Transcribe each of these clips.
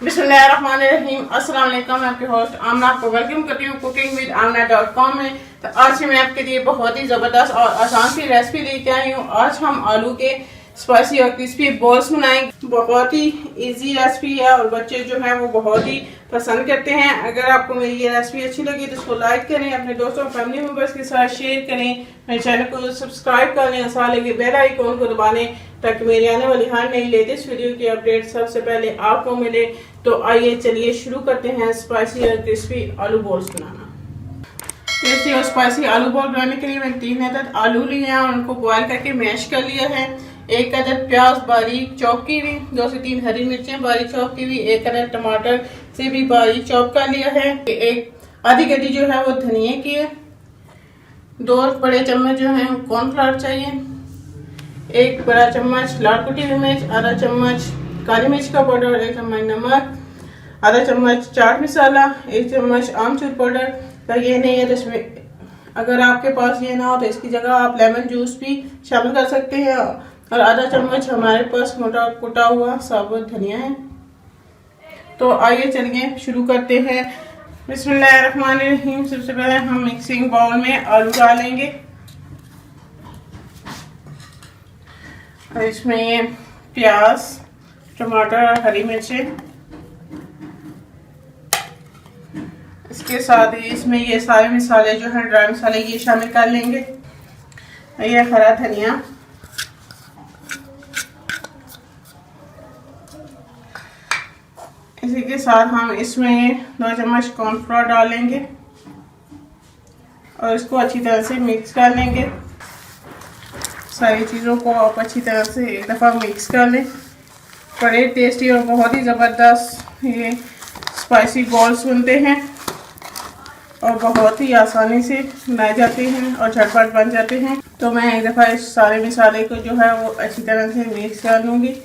बिस्मिल्लाहिर्रहमानिर्रहीम। अस्सलाम वालेकुम। मैं आपके होस्ट आमना आपको वेलकम करती हूँ कुकिंग विद amna.com में। तो आज से मैं आपके लिए बहुत ही ज़बरदस्त और आसान सी रेसिपी लेके आई हूँ। आज हम आलू के स्पाइसी और क्रिस्पी बॉल्स बनाएंगे। बहुत ही इजी रेसिपी है और बच्चे जो हैं वो बहुत ही पसंद करते हैं। अगर आपको मेरी ये रेसिपी अच्छी लगी तो इसको लाइक करें, अपने दोस्तों और फैमिली मेम्बर्स के साथ शेयर करें, मेरे चैनल को सब्सक्राइब कर लें, साथ लगे बेल आइकॉन को दबा लें ताकि मेरी आने वाली हर नई लेटेस्ट वीडियो की अपडेट सबसे पहले आपको मिले। तो आइए चलिए शुरू करते हैं स्पाइसी और क्रिस्पी आलू बॉल्स बनाना। टेस्टी और स्पाइसी आलू बॉल बनाने के लिए मैंने 3 अदद आलू लिए हैं और उनको बॉयल करके मैश कर लिया है। 1 अदद प्याज बारीक चॉप की हुई, 2 से 3 हरी मिर्चें बारीक चॉप की हुई, 1 अदद टमाटर से भी बारीक चॉप कर लिया है। एक आधी गड्डी जो है वो धनिया की है, 2 बड़े चम्मच जो है कॉर्नफ्लावर चाहिए, 1 बड़ा चम्मच लाल कुटी हुई मिर्च, आधा चम्मच काली मिर्च का पाउडर, 1 चम्मच नमक, आधा चम्मच चाट मसाला, 1 चम्मच आमचूर पाउडर। तो ये नहीं है तो इसमें अगर आपके पास ये ना हो तो इसकी जगह आप लेमन जूस भी शामिल कर सकते हैं। और आधा चम्मच हमारे पास मोटा कुटा हुआ साबुत धनिया है। तो आइए चलिए शुरू करते हैं। बिस्मिल्लाहिर्रहमानिर्रहीम। सबसे पहले हम मिक्सिंग बाउल में आलू डालेंगे और इसमें ये प्याज टमाटर और हरी मिर्चें, इसके साथ ही इसमें ये सारे मसाले जो हैं ड्राई मसाले ये शामिल कर लेंगे। ये हरा धनिया, इसी के साथ हम इसमें 2 चम्मच कॉर्नफ्लोर डालेंगे और इसको अच्छी तरह से मिक्स कर लेंगे। सारी चीज़ों को आप अच्छी तरह से एक दफ़ा मिक्स कर लें। बड़े टेस्टी और बहुत ही ज़बरदस्त ये स्पाइसी बॉल्स बनते हैं और बहुत ही आसानी से बनाए जाते हैं और झटपट बन जाते हैं। तो मैं एक दफ़ा इस सारे मसाले को जो है वो अच्छी तरह से मिक्स कर लूँगी।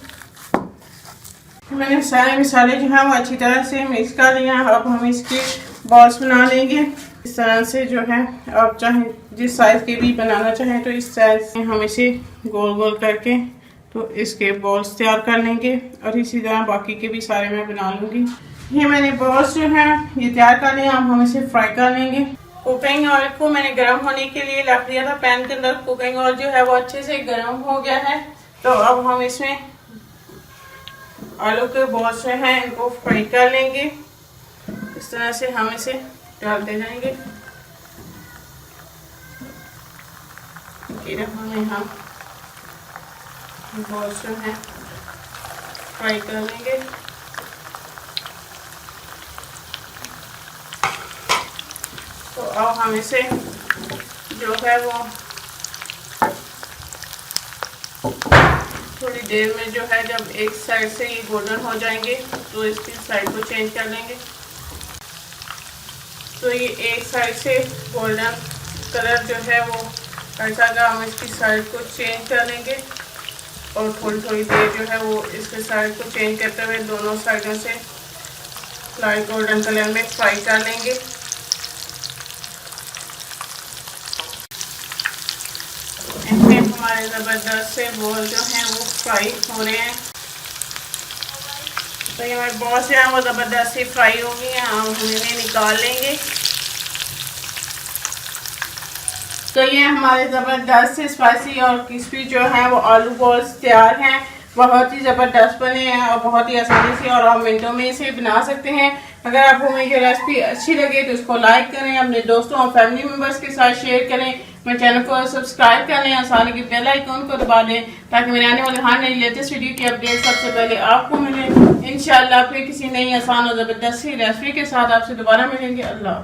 मैंने सारे मसाले जो हैं वो अच्छी तरह से मिक्स कर लिया है। अब हम इसके बॉल्स बना लेंगे। इस तरह से जो है आप चाहें जिस साइज़ के भी बनाना चाहें तो इस साइज़ में हम इसे गोल गोल करके तो इसके बॉल्स तैयार कर लेंगे और इसी तरह बाकी के भी सारे मैं बना लूँगी। ये मैंने बॉल्स जो हैं ये तैयार कर लिया। अब हम इसे फ्राई कर लेंगे। कुकिंग ऑयल को मैंने गर्म होने के लिए रख दिया था पैन के अंदर। कुकिंग ऑयल जो है वो अच्छे से गर्म हो गया है। तो अब हम इसमें आलू के बॉल्स जो हैं इनको फ्राई कर लेंगे। इस तरह से हम इसे डालते जाएंगे। हमें हम बॉल्स जो हैं फ्राई कर लेंगे। तो अब हम इसे जो है वो थोड़ी देर में जो है जब एक साइड से ये गोल्डन हो जाएंगे तो इसकी साइड को चेंज कर लेंगे। तो ये एक साइड से गोल्डन कलर जो है वो ऐसा का हम इसकी साइड को चेंज कर लेंगे और थोड़ी थोड़ी देर जो है वो इसके साइड को चेंज करते हुए दोनों साइडों से लाइट गोल्डन कलर में फ्राई कर लेंगे। हमारे ज़बरदस्त से बॉल जो हैं वो फ्राई हो रहे हैं। तो ये हमारे बॉल जो हैं वो ज़बरदस्त से फ्राई हो गई हैं। हम इन्हें निकाल लेंगे। तो ये हमारे ज़बरदस्त से स्पाइसी और क्रिस्पी जो हैं वो आलू बॉल्स तैयार हैं। बहुत ही ज़बरदस्त बने हैं और बहुत ही आसानी से और आप मिनटों में इसे बना सकते हैं। अगर आपको मेरी रेसिपी अच्छी लगे तो इसको लाइक करें, अपने दोस्तों और फैमिली मेम्बर्स के साथ शेयर करें, मेरे चैनल को सब्सक्राइब कर लें और साथ ही बेल आइकॉन को दबा दें ताकि मेरे आने वाले हर नई लेटेस्ट वीडियो की अपडेट सबसे पहले आपको मिले। इंशाल्लाह फिर किसी नई आसान और ज़बरदस्त रेसिपी के साथ आपसे दोबारा मिलेंगे। अल्लाह।